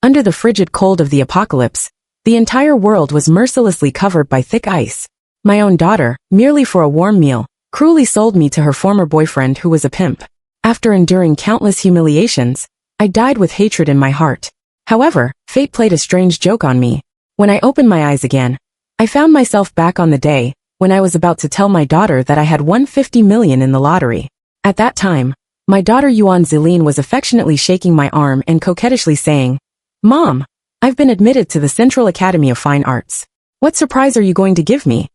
Under the frigid cold of the apocalypse, the entire world was mercilessly covered by thick ice. My own daughter, merely for a warm meal, cruelly sold me to her former boyfriend who was a pimp. After enduring countless humiliations, I died with hatred in my heart. However, fate played a strange joke on me. When I opened my eyes again, I found myself back on the day when I was about to tell my daughter that I had won 50 million in the lottery. At that time, my daughter Yuan Zilin was affectionately shaking my arm and coquettishly saying, "Mom, I've been admitted to the Central Academy of Fine Arts. What surprise are you going to give me?"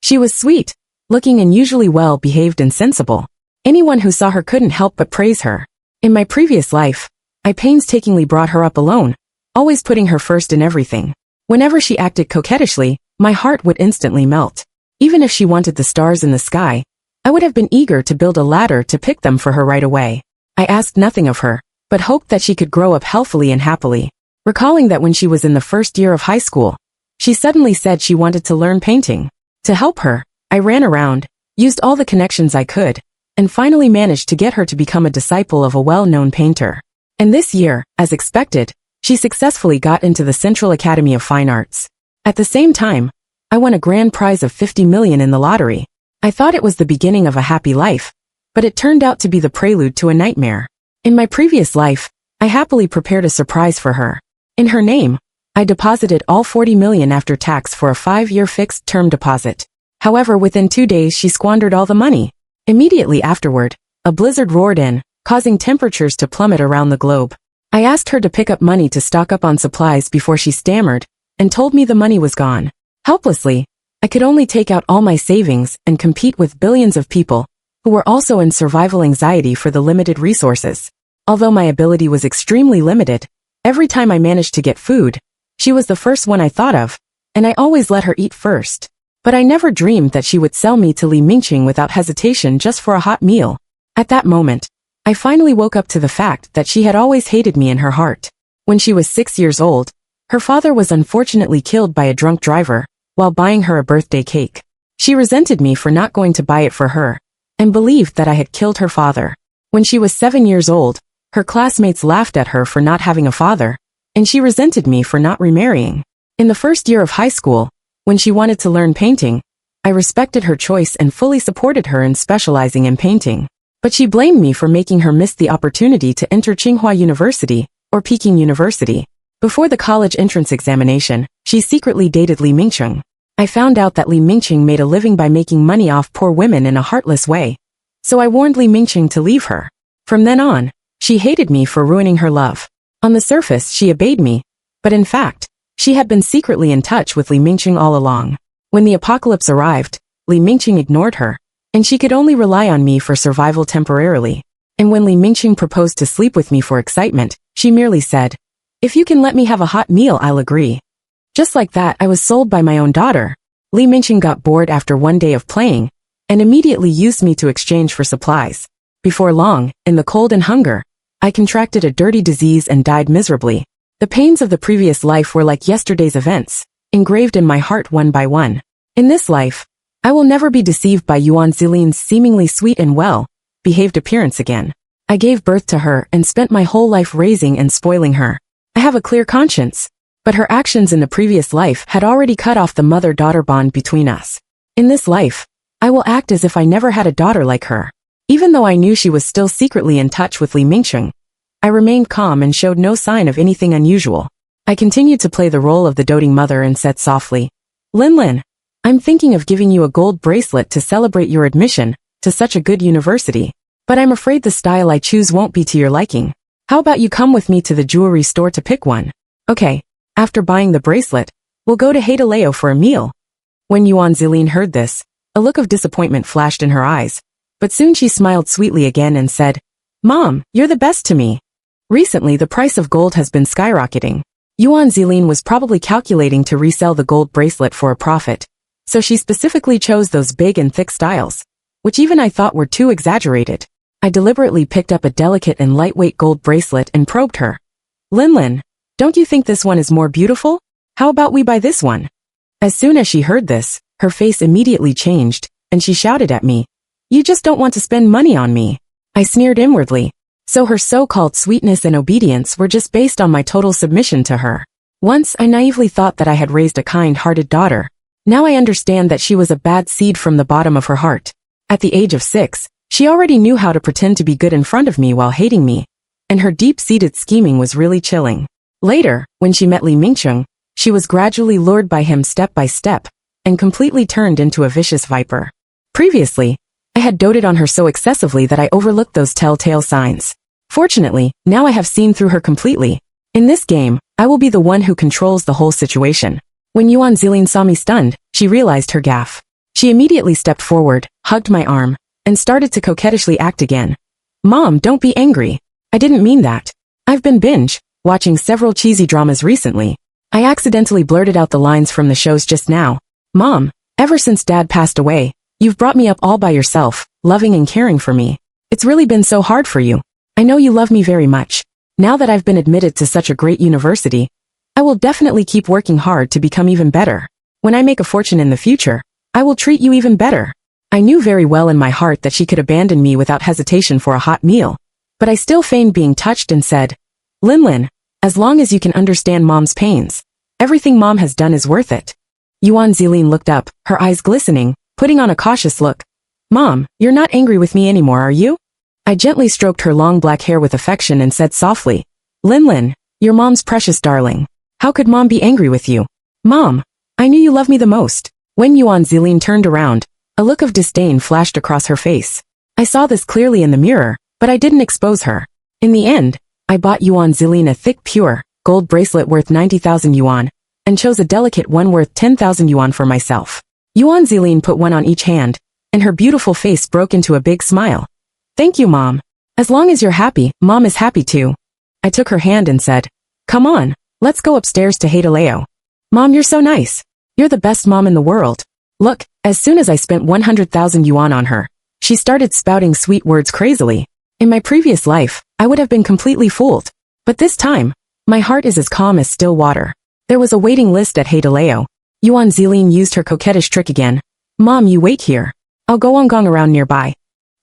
She was sweet, looking unusually well-behaved and sensible. Anyone who saw her couldn't help but praise her. In my previous life, I painstakingly brought her up alone, always putting her first in everything. Whenever she acted coquettishly, my heart would instantly melt. Even if she wanted the stars in the sky, I would have been eager to build a ladder to pick them for her right away. I asked nothing of her, but hoped that she could grow up healthily and happily. Recalling that when she was in the first year of high school, she suddenly said she wanted to learn painting. To help her, I ran around, used all the connections I could, and finally managed to get her to become a disciple of a well-known painter. And this year, as expected, she successfully got into the Central Academy of Fine Arts. At the same time, I won a grand prize of 50 million in the lottery. I thought it was the beginning of a happy life, but it turned out to be the prelude to a nightmare. In my previous life, I happily prepared a surprise for her. In her name, I deposited all 40 million after tax for a 5-year fixed-term deposit. However, within 2 days she squandered all the money. Immediately afterward, a blizzard roared in, causing temperatures to plummet around the globe. I asked her to pick up money to stock up on supplies before she stammered, and told me the money was gone. Helplessly, I could only take out all my savings and compete with billions of people, who were also in survival anxiety for the limited resources. Although my ability was extremely limited, every time I managed to get food, she was the first one I thought of, and I always let her eat first. But I never dreamed that she would sell me to Li Mingqing without hesitation just for a hot meal. At that moment, I finally woke up to the fact that she had always hated me in her heart. When she was 6 years old, her father was unfortunately killed by a drunk driver, while buying her a birthday cake. She resented me for not going to buy it for her, and believed that I had killed her father. When she was 7 years old, her classmates laughed at her for not having a father, and she resented me for not remarrying. In the first year of high school, when she wanted to learn painting, I respected her choice and fully supported her in specializing in painting. But she blamed me for making her miss the opportunity to enter Tsinghua University, or Peking University. Before the college entrance examination, she secretly dated Li Mingqing. I found out that Li Mingqing made a living by making money off poor women in a heartless way. So I warned Li Mingqing to leave her. From then on, she hated me for ruining her love. On the surface, she obeyed me, but in fact, she had been secretly in touch with Li Mingqing all along. When the apocalypse arrived, Li Mingqing ignored her, and she could only rely on me for survival temporarily. And when Li Mingqing proposed to sleep with me for excitement, she merely said, "If you can let me have a hot meal, I'll agree." Just like that, I was sold by my own daughter. Li Mingqing got bored after one day of playing, and immediately used me to exchange for supplies. Before long, in the cold and hunger, I contracted a dirty disease and died miserably. The pains of the previous life were like yesterday's events, engraved in my heart one by one. In this life, I will never be deceived by Yuan Zilin's seemingly sweet and well-behaved appearance again. I gave birth to her and spent my whole life raising and spoiling her. I have a clear conscience, but her actions in the previous life had already cut off the mother-daughter bond between us. In this life, I will act as if I never had a daughter like her. Even though I knew she was still secretly in touch with Li Mingqing, I remained calm and showed no sign of anything unusual. I continued to play the role of the doting mother and said softly, "Lin, I'm thinking of giving you a gold bracelet to celebrate your admission to such a good university, but I'm afraid the style I choose won't be to your liking. How about you come with me to the jewelry store to pick one? Okay, after buying the bracelet, we'll go to Heideleo for a meal." When Yuan Zilin heard this, a look of disappointment flashed in her eyes, but soon she smiled sweetly again and said, "Mom, you're the best to me." Recently, the price of gold has been skyrocketing. Yuan Zilin was probably calculating to resell the gold bracelet for a profit, so she specifically chose those big and thick styles, which even I thought were too exaggerated. I deliberately picked up a delicate and lightweight gold bracelet and probed her. Lin, don't you think this one is more beautiful? How about we buy this one?" As soon as she heard this, her face immediately changed, and she shouted at me, "You just don't want to spend money on me." I sneered inwardly. So her so-called sweetness and obedience were just based on my total submission to her. Once I naively thought that I had raised a kind-hearted daughter. Now I understand that she was a bad seed from the bottom of her heart. At the age of 6, she already knew how to pretend to be good in front of me while hating me. And her deep-seated scheming was really chilling. Later, when she met Li Mingcheng, she was gradually lured by him step by step, and completely turned into a vicious viper. Previously, I had doted on her so excessively that I overlooked those telltale signs. Fortunately, now I have seen through her completely. In this game, I will be the one who controls the whole situation. When Yuan Zilin saw me stunned, she realized her gaffe. She immediately stepped forward, hugged my arm, and started to coquettishly act again. Mom, don't be angry. I didn't mean that. I've been watching several cheesy dramas recently. I accidentally blurted out the lines from the shows just now. Mom, ever since Dad passed away, you've brought me up all by yourself, loving and caring for me. It's really been so hard for you. I know you love me very much. Now that I've been admitted to such a great university, I will definitely keep working hard to become even better. When I make a fortune in the future, I will treat you even better. I knew very well in my heart that she could abandon me without hesitation for a hot meal, but I still feigned being touched and said, Lin, as long as you can understand Mom's pains, everything Mom has done is worth it. Yuan Zilin looked up, her eyes glistening, putting on a cautious look. Mom, you're not angry with me anymore, are you? I gently stroked her long black hair with affection and said softly, Lin, you're Mom's precious darling. How could Mom be angry with you? Mom, I knew you loved me the most. When Yuan Zilin turned around, a look of disdain flashed across her face. I saw this clearly in the mirror, but I didn't expose her. In the end, I bought Yuan Zilin a thick, pure, gold bracelet worth 90,000 yuan, and chose a delicate one worth 10,000 yuan for myself. Yuan Zilin put one on each hand, and her beautiful face broke into a big smile. Thank you, Mom. As long as you're happy, Mom is happy too. I took her hand and said, come on, let's go upstairs to Heideleo. Mom, you're so nice. You're the best mom in the world. Look, as soon as I spent 100,000 yuan on her, she started spouting sweet words crazily. In my previous life, I would have been completely fooled. But this time, my heart is as calm as still water. There was a waiting list at Heideleo. Yuan Zilin used her coquettish trick again. Mom, you wait here. I'll go on gong around nearby.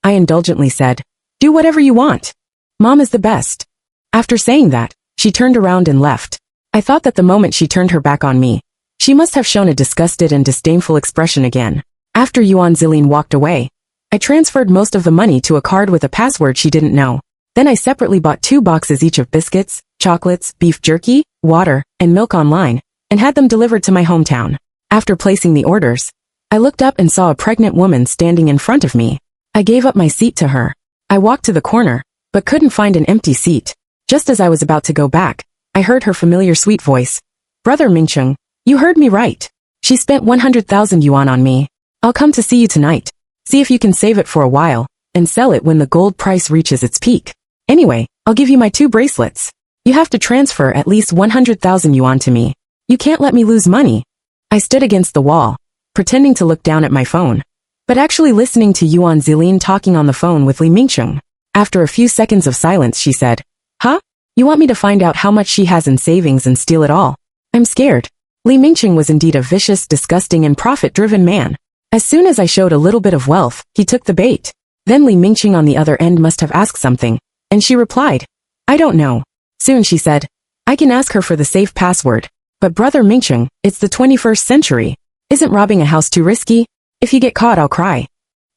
I indulgently said, do whatever you want. Mom is the best. After saying that, she turned around and left. I thought that the moment she turned her back on me, she must have shown a disgusted and disdainful expression again. After Yuan Zilin walked away, I transferred most of the money to a card with a password she didn't know. Then I separately bought 2 boxes each of biscuits, chocolates, beef jerky, water, and milk online, and had them delivered to my hometown. After placing the orders, I looked up and saw a pregnant woman standing in front of me. I gave up my seat to her. I walked to the corner, but couldn't find an empty seat. Just as I was about to go back, I heard her familiar sweet voice. Brother Mingcheng, you heard me right. She spent 100,000 yuan on me. I'll come to see you tonight. See if you can save it for a while, and sell it when the gold price reaches its peak. Anyway, I'll give you my 2 bracelets. You have to transfer at least 100,000 yuan to me. You can't let me lose money. I stood against the wall, pretending to look down at my phone, but actually listening to Yuan Zilin talking on the phone with Li Mingcheng. After a few seconds of silence, she said, huh? You want me to find out how much she has in savings and steal it all? I'm scared. Li Mingcheng was indeed a vicious, disgusting, and profit-driven man. As soon as I showed a little bit of wealth, he took the bait. Then Li Mingcheng on the other end must have asked something, and she replied, I don't know. Soon she said, I can ask her for the safe password. But Brother Mingcheng, it's the 21st century. Isn't robbing a house too risky? If you get caught, I'll cry.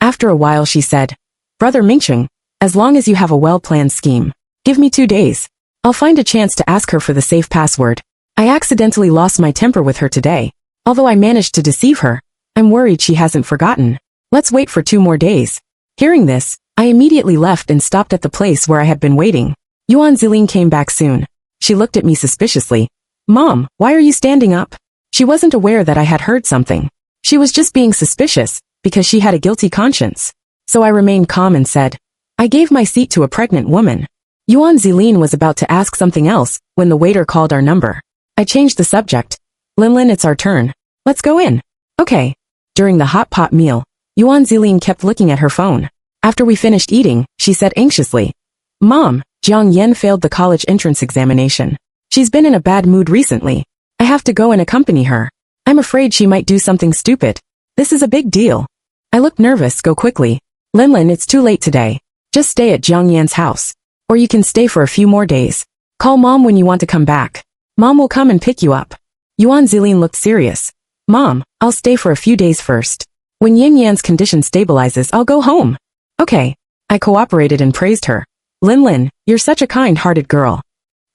After a while she said, Brother Mingcheng, as long as you have a well-planned scheme, give me 2 days. I'll find a chance to ask her for the safe password. I accidentally lost my temper with her today. Although I managed to deceive her, I'm worried she hasn't forgotten. Let's wait for 2 more days. Hearing this, I immediately left and stopped at the place where I had been waiting. Yuan Zilin came back soon. She looked at me suspiciously. Mom, why are you standing up? She wasn't aware that I had heard something. She was just being suspicious, because she had a guilty conscience. So I remained calm and said, I gave my seat to a pregnant woman. Yuan Zilin was about to ask something else, when the waiter called our number. I changed the subject. Lin, it's our turn. Let's go in. Okay. During the hot pot meal, Yuan Zilin kept looking at her phone. After we finished eating, she said anxiously, Mom, Jiang Yan failed the college entrance examination. She's been in a bad mood recently. I have to go and accompany her. I'm afraid she might do something stupid. This is a big deal. I looked nervous. Go quickly. Lin, it's too late today. Just stay at Jiang Yan's house. Or you can stay for a few more days. Call Mom when you want to come back. Mom will come and pick you up. Yuan Zilin looked serious. Mom, I'll stay for a few days first. When Yin Yan's condition stabilizes, I'll go home. Okay. I cooperated and praised her. Lin, you're such a kind-hearted girl.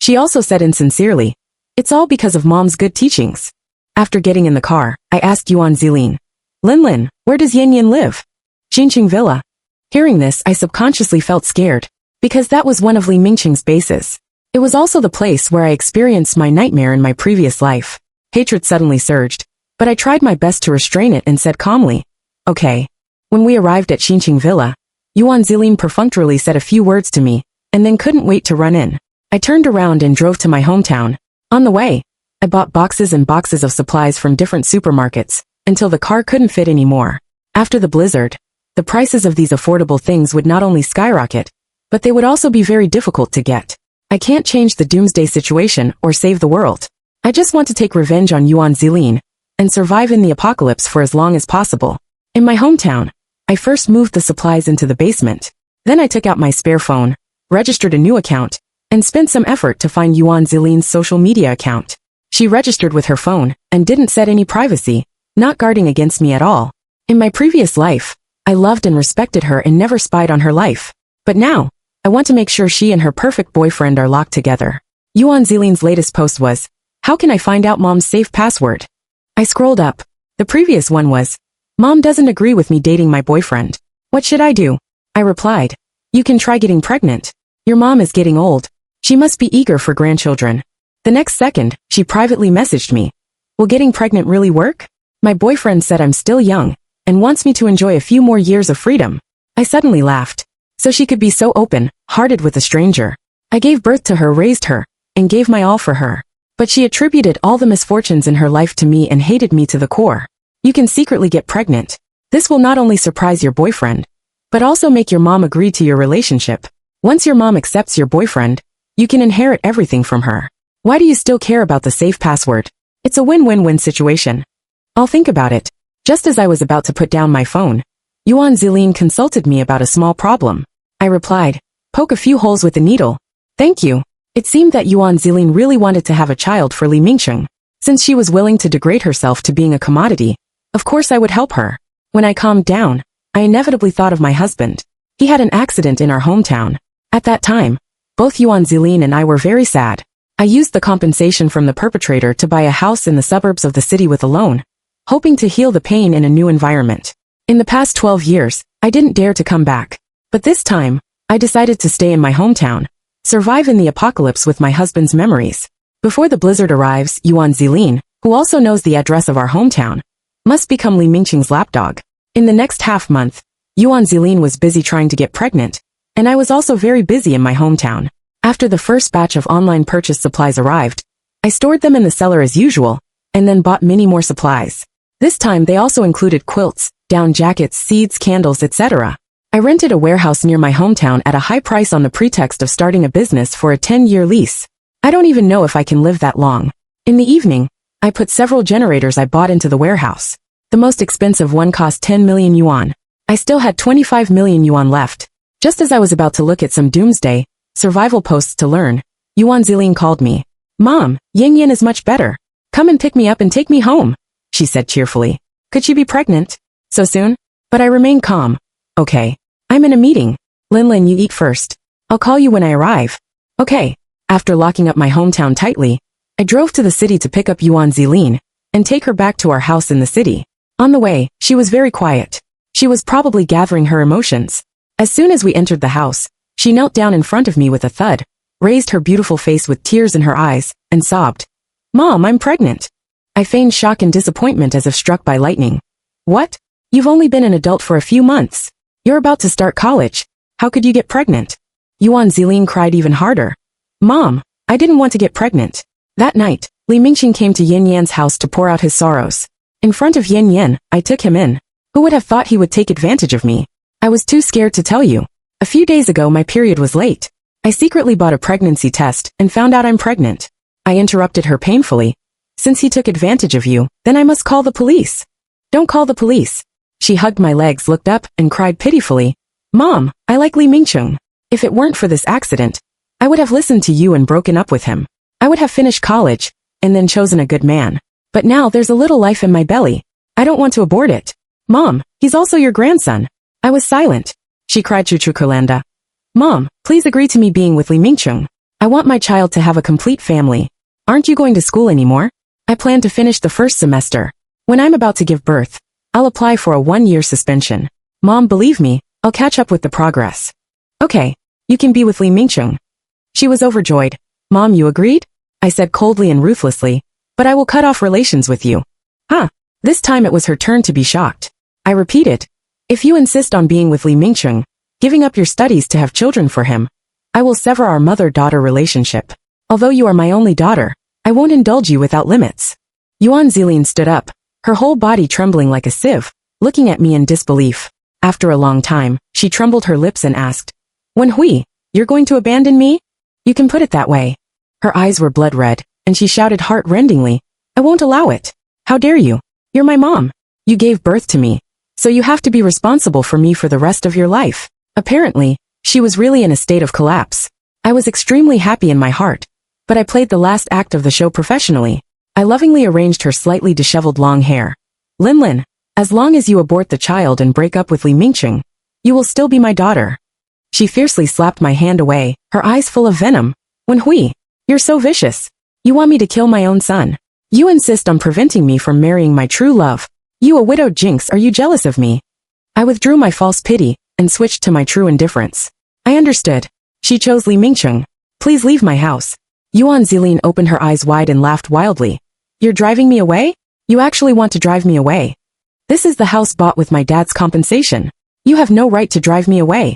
She also said insincerely, it's all because of Mom's good teachings. After getting in the car, I asked Yuan Zilin, Lin, where does Yin Yan live? Xinqing Villa. Hearing this, I subconsciously felt scared, because that was one of Li Mingqing's bases. It was also the place where I experienced my nightmare in my previous life. Hatred suddenly surged, but I tried my best to restrain it and said calmly, okay. When we arrived at Xinqing Villa, Yuan Zilin perfunctorily said a few words to me, and then couldn't wait to run in. I turned around and drove to my hometown. On the way, I bought boxes and boxes of supplies from different supermarkets, until the car couldn't fit anymore. After the blizzard, the prices of these affordable things would not only skyrocket, but they would also be very difficult to get. I can't change the doomsday situation or save the world. I just want to take revenge on Yuan Zilin, and survive in the apocalypse for as long as possible. In my hometown, I first moved the supplies into the basement. Then I took out my spare phone, registered a new account, and spent some effort to find Yuan Zilin's social media account. She registered with her phone, and didn't set any privacy, not guarding against me at all. In my previous life, I loved and respected her and never spied on her life. But now, I want to make sure she and her perfect boyfriend are locked together. Yuan Zilin's latest post was, how can I find out Mom's safe password? I scrolled up. The previous one was, Mom doesn't agree with me dating my boyfriend. What should I do? I replied, you can try getting pregnant. Your mom is getting old. She must be eager for grandchildren. The next second, she privately messaged me. Will getting pregnant really work? My boyfriend said I'm still young, and wants me to enjoy a few more years of freedom. I suddenly laughed. So she could be so open-hearted with a stranger. I gave birth to her, raised her, and gave my all for her. But she attributed all the misfortunes in her life to me and hated me to the core. You can secretly get pregnant. This will not only surprise your boyfriend, but also make your mom agree to your relationship. Once your mom accepts your boyfriend, you can inherit everything from her. Why do you still care about the safe password? It's a win-win-win situation. I'll think about it. Just as I was about to put down my phone, Yuan Zilin consulted me about a small problem. I replied, poke a few holes with a needle. Thank you. It seemed that Yuan Zilin really wanted to have a child for Li Mingqing. Since she was willing to degrade herself to being a commodity, of course I would help her. When I calmed down, I inevitably thought of my husband. He had an accident in our hometown. At that time, both Yuan Zilin and I were very sad. I used the compensation from the perpetrator to buy a house in the suburbs of the city with a loan, hoping to heal the pain in a new environment. In the past 12 years, I didn't dare to come back. But this time, I decided to stay in my hometown, survive in the apocalypse with my husband's memories. Before the blizzard arrives, Yuan Zilin, who also knows the address of our hometown, must become Li Mingqing's lapdog. In the next half-month, Yuan Zilin was busy trying to get pregnant, and I was also very busy in my hometown. After the first batch of online purchase supplies arrived, I stored them in the cellar as usual, and then bought many more supplies. This time they also included quilts, down jackets, seeds, candles, etc. I rented a warehouse near my hometown at a high price on the pretext of starting a business for a 10-year lease. I don't even know if I can live that long. In the evening, I put several generators I bought into the warehouse. The most expensive one cost 10 million yuan. I still had 25 million yuan left. Just as I was about to look at some doomsday survival posts to learn, Yuan Zilin called me. Mom, Yin Yan is much better. Come and pick me up and take me home, she said cheerfully. Could she be pregnant? So soon? But I remained calm. Okay. I'm in a meeting. Lin, you eat first. I'll call you when I arrive. Okay. After locking up my hometown tightly, I drove to the city to pick up Yuan Zilin and take her back to our house in the city. On the way, she was very quiet. She was probably gathering her emotions. As soon as we entered the house, she knelt down in front of me with a thud, raised her beautiful face with tears in her eyes, and sobbed. Mom, I'm pregnant. I feigned shock and disappointment as if struck by lightning. What? You've only been an adult for a few months. You're about to start college. How could you get pregnant? Yuan Zilin cried even harder. Mom, I didn't want to get pregnant. That night, Li Mingqing came to Yin Yan's house to pour out his sorrows. In front of Yin Yan, I took him in. Who would have thought he would take advantage of me? I was too scared to tell you. A few days ago my period was late. I secretly bought a pregnancy test and found out I'm pregnant. I interrupted her painfully. Since he took advantage of you, then I must call the police. Don't call the police. She hugged my legs, looked up, and cried pitifully. Mom, I like Li Mingqing. If it weren't for this accident, I would have listened to you and broken up with him. I would have finished college, and then chosen a good man. But now there's a little life in my belly. I don't want to abort it. Mom, he's also your grandson. I was silent. She cried Chuchukulanda. Mom, please agree to me being with Li Mingcheng. I want my child to have a complete family. Aren't you going to school anymore? I plan to finish the first semester. When I'm about to give birth, I'll apply for a 1-year suspension. Mom, believe me, I'll catch up with the progress. Okay, you can be with Li Mingcheng. She was overjoyed. Mom, you agreed? I said coldly and ruthlessly, but I will cut off relations with you. Huh? This time it was her turn to be shocked. I repeated, if you insist on being with Li Mingcheng, giving up your studies to have children for him, I will sever our mother-daughter relationship. Although you are my only daughter, I won't indulge you without limits. Yuan Zilin stood up, her whole body trembling like a sieve, looking at me in disbelief. After a long time, she trembled her lips and asked, Wen Hui, you're going to abandon me? You can put it that way. Her eyes were blood red, and she shouted heart-rendingly, I won't allow it. How dare you? You're my mom. You gave birth to me, so you have to be responsible for me for the rest of your life. Apparently, she was really in a state of collapse. I was extremely happy in my heart, but I played the last act of the show professionally. I lovingly arranged her slightly disheveled long hair. Lin, as long as you abort the child and break up with Li Mingcheng, you will still be my daughter. She fiercely slapped my hand away, her eyes full of venom. Wen Hui, you're so vicious. You want me to kill my own son. You insist on preventing me from marrying my true love. You a widowed jinx, are you jealous of me? I withdrew my false pity and switched to my true indifference. I understood. She chose Li Mingcheng. Please leave my house. Yuan Zilin opened her eyes wide and laughed wildly. You're driving me away? You actually want to drive me away? This is the house bought with my dad's compensation. You have no right to drive me away.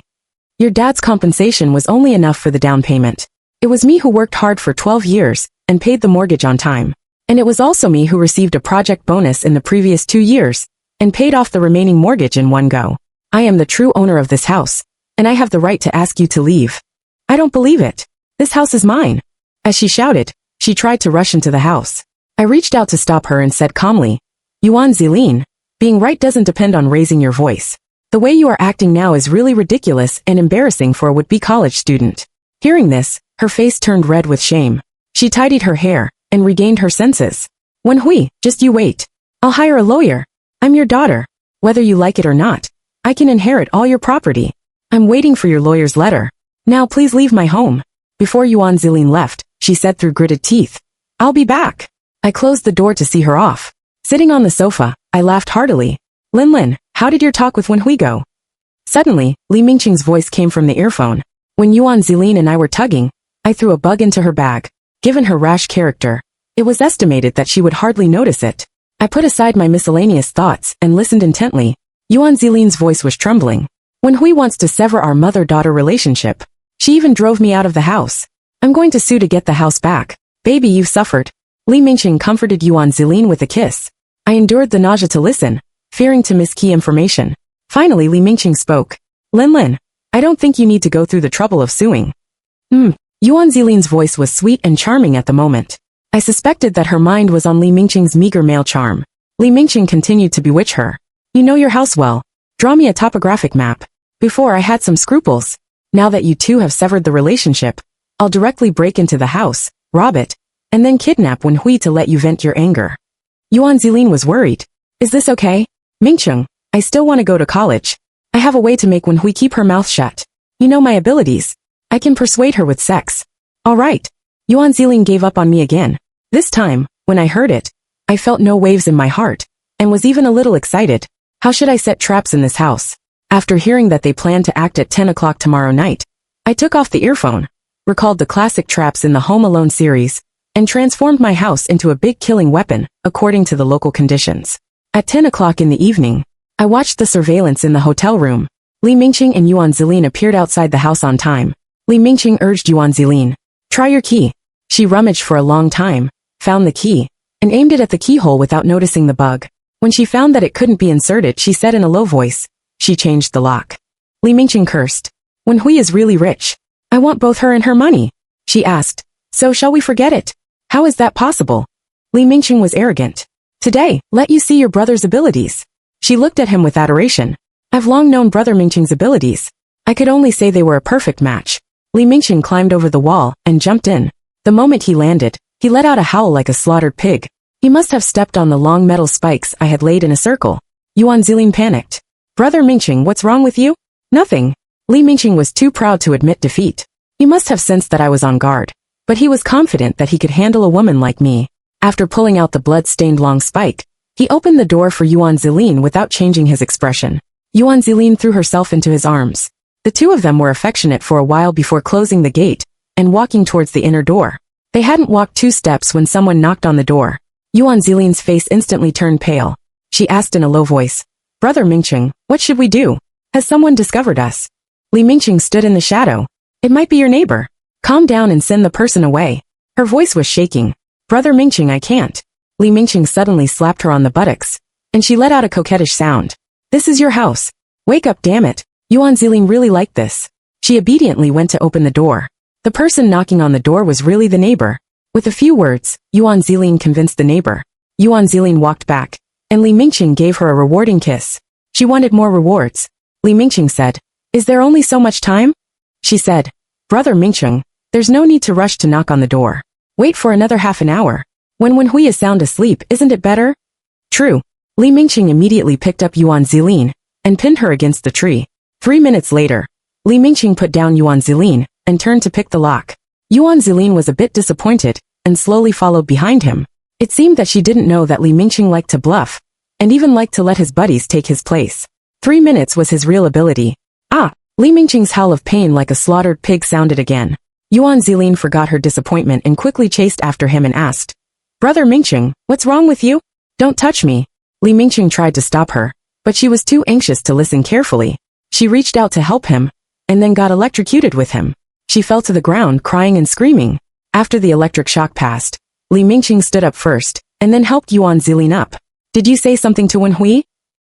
Your dad's compensation was only enough for the down payment. It was me who worked hard for 12 years and paid the mortgage on time. And it was also me who received a project bonus in the previous 2 years and paid off the remaining mortgage in one go. I am the true owner of this house, and I have the right to ask you to leave. I don't believe it. This house is mine. As she shouted, she tried to rush into the house. I reached out to stop her and said calmly, Yuan Zilin, being right doesn't depend on raising your voice. The way you are acting now is really ridiculous and embarrassing for a would-be college student. Hearing this, her face turned red with shame. She tidied her hair and regained her senses. Wen Hui, just you wait. I'll hire a lawyer. I'm your daughter. Whether you like it or not, I can inherit all your property. I'm waiting for your lawyer's letter. Now please leave my home. Before Yuan Zilin left, she said through gritted teeth, I'll be back. I closed the door to see her off. Sitting on the sofa, I laughed heartily. Lin, how did your talk with Wen Hui go? Suddenly, Li Mingcheng's voice came from the earphone. When Yuan Zilin and I were tugging, I threw a bug into her bag. Given her rash character, it was estimated that she would hardly notice it. I put aside my miscellaneous thoughts and listened intently. Yuan Zilin's voice was trembling. Wen Hui wants to sever our mother-daughter relationship. She even drove me out of the house. I'm going to sue to get the house back. Baby, you've suffered. Li Mingcheng comforted Yuan Zilin with a kiss. I endured the nausea to listen, fearing to miss key information. Finally, Li Mingcheng spoke. Lin, I don't think you need to go through the trouble of suing. Yuan Zilin's voice was sweet and charming at the moment. I suspected that her mind was on Li Mingcheng's meager male charm. Li Mingcheng continued to bewitch her. You know your house well. Draw me a topographic map. Before I had some scruples. Now that you two have severed the relationship, I'll directly break into the house, rob it, and then kidnap Wen Hui to let you vent your anger. Yuan Zilin was worried. Is this okay? Mingcheng, I still want to go to college. I have a way to make Wen Hui keep her mouth shut. You know my abilities. I can persuade her with sex. All right. Yuan Zilin gave up on me again. This time, when I heard it, I felt no waves in my heart, and was even a little excited. How should I set traps in this house? After hearing that they planned to act at 10 o'clock tomorrow night, I took off the earphone, recalled the classic traps in the Home Alone series, and transformed my house into a big killing weapon, according to the local conditions. At 10 o'clock in the evening, I watched the surveillance in the hotel room. Li Mingcheng and Yuan Zilin appeared outside the house on time. Li Mingcheng urged Yuan Zilin, try your key. She rummaged for a long time, found the key, and aimed it at the keyhole without noticing the bug. When she found that it couldn't be inserted, she said in a low voice, she changed the lock. Li Mingcheng cursed. Wen Hui is really rich. I want both her and her money. She asked, so shall we forget it? How is that possible? Li Mingcheng was arrogant. Today, let you see your brother's abilities. She looked at him with adoration. I've long known Brother Mingcheng's abilities. I could only say they were a perfect match. Li Mingqing climbed over the wall and jumped in. The moment he landed, he let out a howl like a slaughtered pig. He must have stepped on the long metal spikes I had laid in a circle. Yuan Zilin panicked. Brother Mingqing, what's wrong with you? Nothing. Li Mingqing was too proud to admit defeat. He must have sensed that I was on guard. But he was confident that he could handle a woman like me. After pulling out the blood-stained long spike, he opened the door for Yuan Zilin without changing his expression. Yuan Zilin threw herself into his arms. The two of them were affectionate for a while before closing the gate and walking towards the inner door. They hadn't walked 2 steps when someone knocked on the door. Yuan Zilin's face instantly turned pale. She asked in a low voice, Brother Mingqing, what should we do? Has someone discovered us? Li Mingqing stood in the shadow. It might be your neighbor. Calm down and send the person away. Her voice was shaking. Brother Mingqing, I can't. Li Mingqing suddenly slapped her on the buttocks, and she let out a coquettish sound. This is your house. Wake up, damn it. Yuan Zilin really liked this. She obediently went to open the door. The person knocking on the door was really the neighbor. With a few words, Yuan Zilin convinced the neighbor. Yuan Zilin walked back, and Li Mingqing gave her a rewarding kiss. She wanted more rewards. Li Mingqing said, Is there only so much time? She said, Brother Mingqing, there's no need to rush to knock on the door. Wait for another half an hour. When Wenhui is sound asleep, isn't it better? True. Li Mingqing immediately picked up Yuan Zilin and pinned her against the tree. 3 minutes later, Li Mingqing put down Yuan Zilin and turned to pick the lock. Yuan Zilin was a bit disappointed and slowly followed behind him. It seemed that she didn't know that Li Mingqing liked to bluff and even liked to let his buddies take his place. 3 minutes was his real ability. Ah! Li Mingqing's howl of pain like a slaughtered pig sounded again. Yuan Zilin forgot her disappointment and quickly chased after him and asked, Brother Mingqing, what's wrong with you? Don't touch me. Li Mingqing tried to stop her, but she was too anxious to listen carefully. She reached out to help him, and then got electrocuted with him. She fell to the ground crying and screaming. After the electric shock passed, Li Mingqing stood up first, and then helped Yuan Zilin up. Did you say something to Wenhui?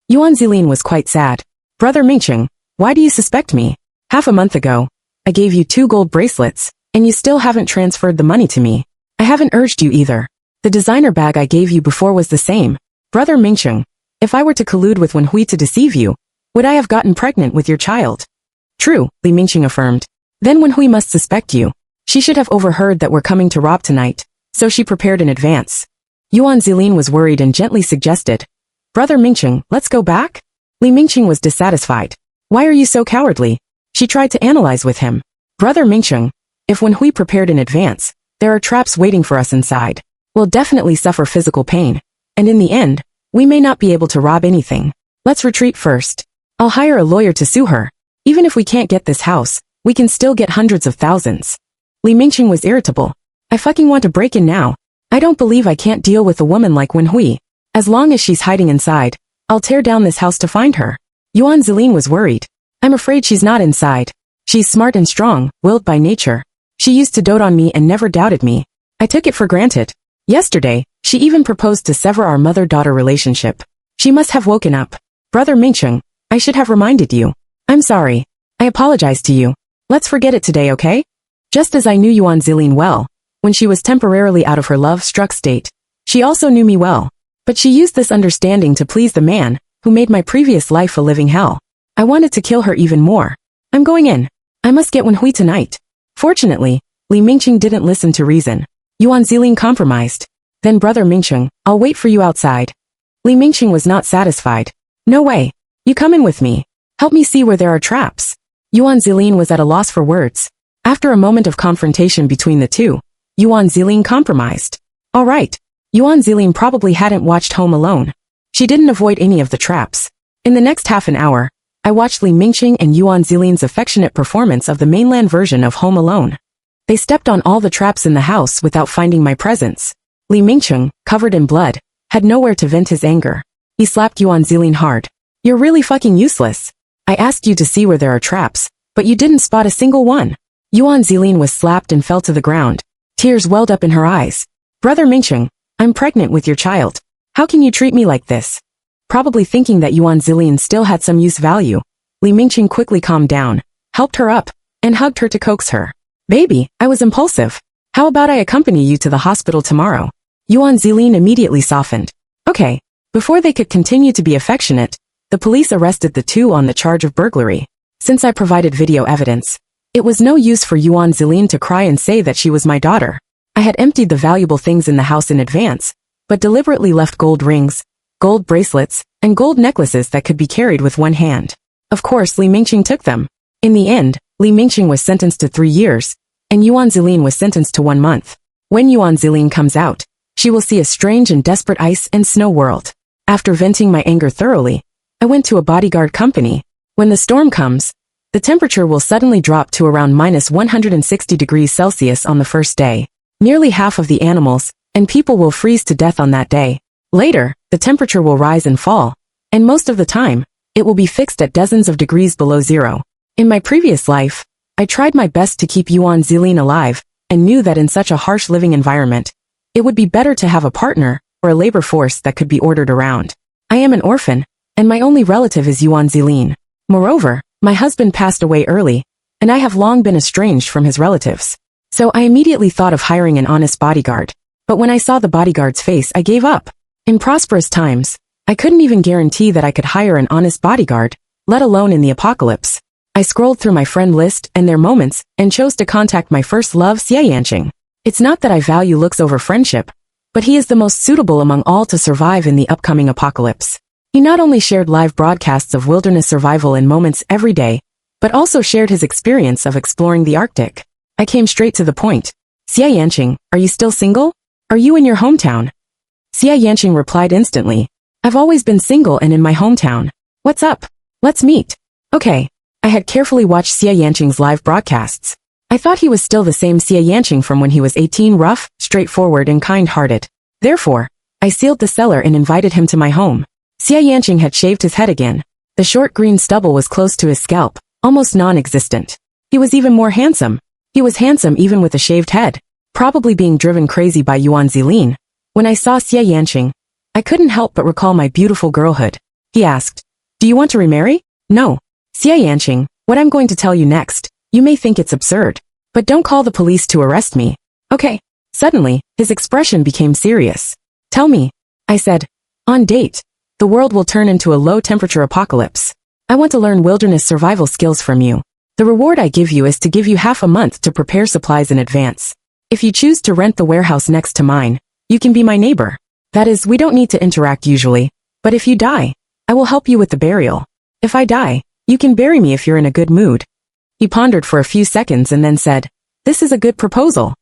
Yuan Zilin was quite sad. Brother Mingqing, why do you suspect me? Half a month ago, I gave you 2 gold bracelets, and you still haven't transferred the money to me. I haven't urged you either. The designer bag I gave you before was the same. Brother Mingqing, if I were to collude with Wenhui to deceive you, would I have gotten pregnant with your child? True, Li Mingqing affirmed. Then Wenhui must suspect you. She should have overheard that we're coming to rob tonight, so she prepared in advance. Yuan Zilin was worried and gently suggested, Brother Mingqing, let's go back? Li Mingqing was dissatisfied. Why are you so cowardly? She tried to analyze with him. Brother Mingqing, if Wenhui prepared in advance, there are traps waiting for us inside. We'll definitely suffer physical pain. And in the end, we may not be able to rob anything. Let's retreat first. I'll hire a lawyer to sue her. Even if we can't get this house, we can still get hundreds of thousands. Li Mingqing was irritable. I fucking want to break in now. I don't believe I can't deal with a woman like Wenhui. As long as she's hiding inside, I'll tear down this house to find her. Yuan Zilin was worried. I'm afraid she's not inside. She's smart and strong, willed by nature. She used to dote on me and never doubted me. I took it for granted. Yesterday, she even proposed to sever our mother-daughter relationship. She must have woken up. Brother Mingqing, I should have reminded you. I'm sorry. I apologize to you. Let's forget it today, okay? Just as I knew Yuan Zilin well, when she was temporarily out of her love-struck state, she also knew me well. But she used this understanding to please the man who made my previous life a living hell. I wanted to kill her even more. I'm going in. I must get Wenhui tonight. Fortunately, Li Mingqing didn't listen to reason. Yuan Zilin compromised. Then Brother Mingqing, I'll wait for you outside. Li Mingqing was not satisfied. No way. You come in with me. Help me see where there are traps. Yuan Zilin was at a loss for words. After a moment of confrontation between the two, Yuan Zilin compromised. All right. Yuan Zilin probably hadn't watched Home Alone. She didn't avoid any of the traps. In the next half an hour, I watched Li Mingqing and Yuan Zilin's affectionate performance of the mainland version of Home Alone. They stepped on all the traps in the house without finding my presence. Li Mingqing, covered in blood, had nowhere to vent his anger. He slapped Yuan Zilin hard. You're really fucking useless. I asked you to see where there are traps, but you didn't spot a single one. Yuan Zilin was slapped and fell to the ground. Tears welled up in her eyes. Brother Mingqing, I'm pregnant with your child. How can you treat me like this? Probably thinking that Yuan Zilin still had some use value, Li Mingqing quickly calmed down, helped her up, and hugged her to coax her. Baby, I was impulsive. How about I accompany you to the hospital tomorrow? Yuan Zilin immediately softened. Okay. Before they could continue to be affectionate, the police arrested the two on the charge of burglary. Since I provided video evidence, It was no use for Yuan Zilin to cry and say that she was my daughter. I had emptied the valuable things in the house in advance, but deliberately left gold rings, gold bracelets, and gold necklaces that could be carried with one hand. Of course, Li Mingqing took them. In the end, Li Mingqing was sentenced to 3 years, and Yuan Zilin was sentenced to 1 month. When Yuan Zilin comes out, she will see a strange and desperate ice and snow world. After venting my anger thoroughly, I went to a bodyguard company. When the storm comes, the temperature will suddenly drop to around -160 degrees Celsius on the first day. Nearly half of the animals and people will freeze to death on that day. Later, the temperature will rise and fall, and most of the time, it will be fixed at dozens of degrees below zero. In my previous life, I tried my best to keep Yuan Zilin alive, and knew that in such a harsh living environment, it would be better to have a partner or a labor force that could be ordered around. I am an orphan, and my only relative is Yuan Zilin. Moreover, my husband passed away early, and I have long been estranged from his relatives. So I immediately thought of hiring an honest bodyguard. But when I saw the bodyguard's face, I gave up. In prosperous times, I couldn't even guarantee that I could hire an honest bodyguard, let alone in the apocalypse. I scrolled through my friend list and their moments and chose to contact my first love, Xie Yanqing. It's not that I value looks over friendship, but he is the most suitable among all to survive in the upcoming apocalypse. He not only shared live broadcasts of wilderness survival in moments every day, but also shared his experience of exploring the Arctic. I came straight to the point. Xie Yanqing, are you still single? Are you in your hometown? Xie Yanqing replied instantly. I've always been single and in my hometown. What's up? Let's meet. Okay. I had carefully watched Xie Yanqing's live broadcasts. I thought he was still the same Xie Yanqing from when he was 18, rough, straightforward and kind-hearted. Therefore, I sealed the cellar and invited him to my home. Xie Yanqing had shaved his head again. The short green stubble was close to his scalp, almost non-existent. He was even more handsome. He was handsome even with a shaved head, probably being driven crazy by Yuan Zilin. When I saw Xie Yanqing, I couldn't help but recall my beautiful girlhood. He asked, do you want to remarry? No. Xie Yanqing, what I'm going to tell you next, you may think it's absurd, but don't call the police to arrest me. Okay. Suddenly, his expression became serious. Tell me, I said. On date, the world will turn into a low-temperature apocalypse. I want to learn wilderness survival skills from you. The reward I give you is to give you half a month to prepare supplies in advance. If you choose to rent the warehouse next to mine, you can be my neighbor. That is, we don't need to interact usually, but if you die, I will help you with the burial. If I die, you can bury me if you're in a good mood. He pondered for a few seconds and then said, this is a good proposal.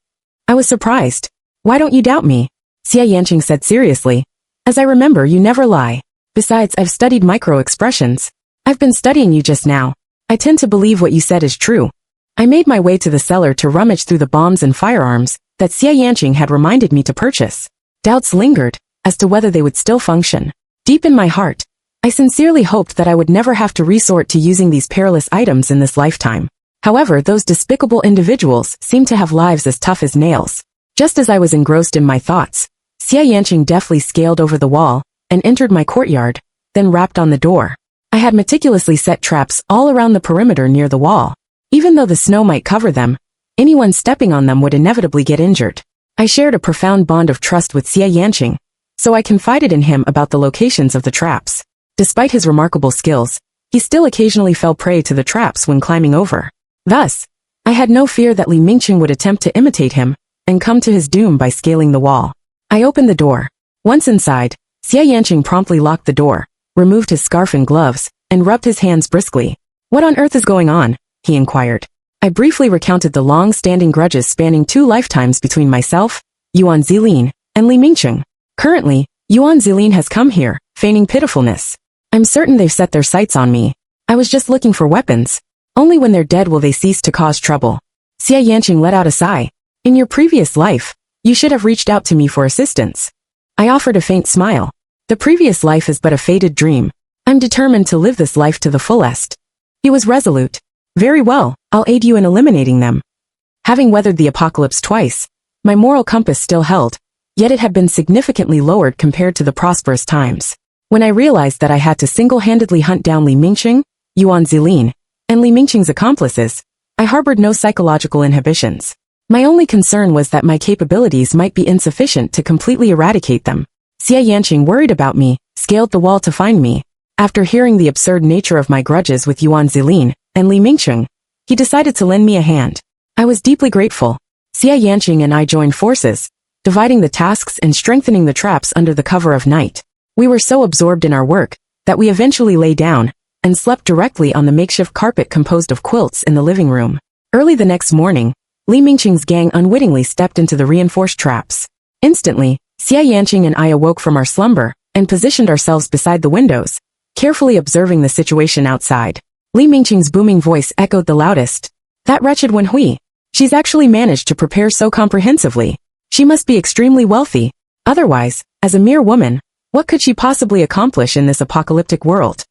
I was surprised. Why don't you doubt me? Xie Yanqing said seriously. As I remember, you never lie. Besides, I've studied micro-expressions. I've been studying you just now. I tend to believe what you said is true. I made my way to the cellar to rummage through the bombs and firearms that Xie Yanqing had reminded me to purchase. Doubts lingered as to whether they would still function. Deep in my heart, I sincerely hoped that I would never have to resort to using these perilous items in this lifetime. However, those despicable individuals seemed to have lives as tough as nails. Just as I was engrossed in my thoughts, Xie Yanqing deftly scaled over the wall and entered my courtyard, then rapped on the door. I had meticulously set traps all around the perimeter near the wall. Even though the snow might cover them, anyone stepping on them would inevitably get injured. I shared a profound bond of trust with Xie Yanqing, so I confided in him about the locations of the traps. Despite his remarkable skills, he still occasionally fell prey to the traps when climbing over. Thus, I had no fear that Li Mingqing would attempt to imitate him and come to his doom by scaling the wall. I opened the door. Once inside, Xie Yanqing promptly locked the door, removed his scarf and gloves, and rubbed his hands briskly. What on earth is going on? He inquired. I briefly recounted the long-standing grudges spanning 2 lifetimes between myself, Yuan Zilin, and Li Mingqing. Currently, Yuan Zilin has come here, feigning pitifulness. I'm certain they've set their sights on me. I was just looking for weapons. Only when they're dead will they cease to cause trouble. Xie Yanqing let out a sigh. In your previous life, you should have reached out to me for assistance. I offered a faint smile. The previous life is but a faded dream. I'm determined to live this life to the fullest. He was resolute. Very well, I'll aid you in eliminating them. Having weathered the apocalypse twice, my moral compass still held, yet it had been significantly lowered compared to the prosperous times. When I realized that I had to single-handedly hunt down Li Mingqing, Yuan Zilin, and Li Mingqing's accomplices, I harbored no psychological inhibitions. My only concern was that my capabilities might be insufficient to completely eradicate them. Xie Yanqing, worried about me, scaled the wall to find me. After hearing the absurd nature of my grudges with Yuan Zilin and Li Mingqing, he decided to lend me a hand. I was deeply grateful. Xia Yanqing and I joined forces, dividing the tasks and strengthening the traps under the cover of night. We were so absorbed in our work that we eventually lay down and slept directly on the makeshift carpet composed of quilts in the living room. Early the next morning, Li Mingqing's gang unwittingly stepped into the reinforced traps. Instantly, Xia Yanqing and I awoke from our slumber and positioned ourselves beside the windows, carefully observing the situation outside. Li Mingqing's booming voice echoed the loudest. That wretched Wen Hui. She's actually managed to prepare so comprehensively. She must be extremely wealthy. Otherwise, as a mere woman, what could she possibly accomplish in this apocalyptic world?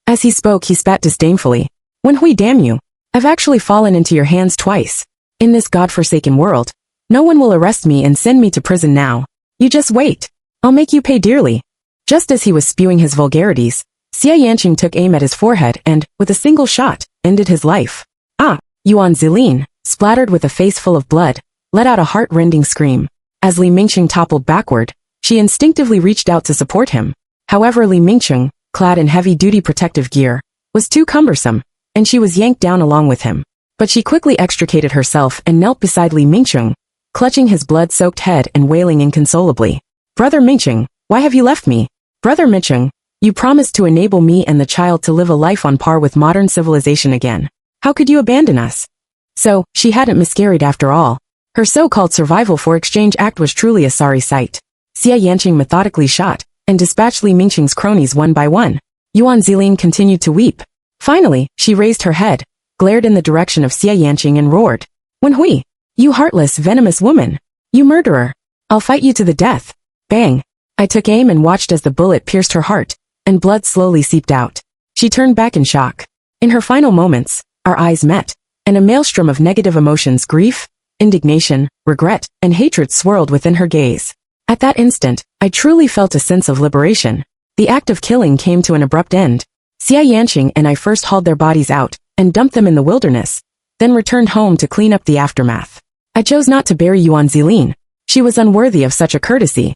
As he spoke, he spat disdainfully. Wen Hui, damn you. I've actually fallen into your hands twice. In this godforsaken world, no one will arrest me and send me to prison now. You just wait. I'll make you pay dearly. Just as he was spewing his vulgarities, Xia Yanqing took aim at his forehead and, with a single shot, ended his life. Ah! Yuan Zilin, splattered with a face full of blood, let out a heart-rending scream. As Li Mingqing toppled backward, she instinctively reached out to support him. However, Li Mingqing, clad in heavy-duty protective gear, was too cumbersome, and she was yanked down along with him. But she quickly extricated herself and knelt beside Li Mingqing, clutching his blood-soaked head and wailing inconsolably. Brother Mingqing, why have you left me? Brother Mingqing, you promised to enable me and the child to live a life on par with modern civilization again. How could you abandon us? So, she hadn't miscarried after all. Her so-called survival for exchange act was truly a sorry sight. Xia Yanqing methodically shot and dispatched Li Mingqing's cronies one by one. Yuan Zilin continued to weep. Finally, she raised her head, glared in the direction of Xia Yanqing and roared. Wen Hui, you heartless, venomous woman. You murderer. I'll fight you to the death. Bang. I took aim and watched as the bullet pierced her heart, and blood slowly seeped out. She turned back in shock. In her final moments, our eyes met, and a maelstrom of negative emotions, grief, indignation, regret, and hatred swirled within her gaze. At that instant, I truly felt a sense of liberation. The act of killing came to an abrupt end. Xia Yanqing and I first hauled their bodies out and dumped them in the wilderness, then returned home to clean up the aftermath. I chose not to bury Yuan Zilin. She was unworthy of such a courtesy,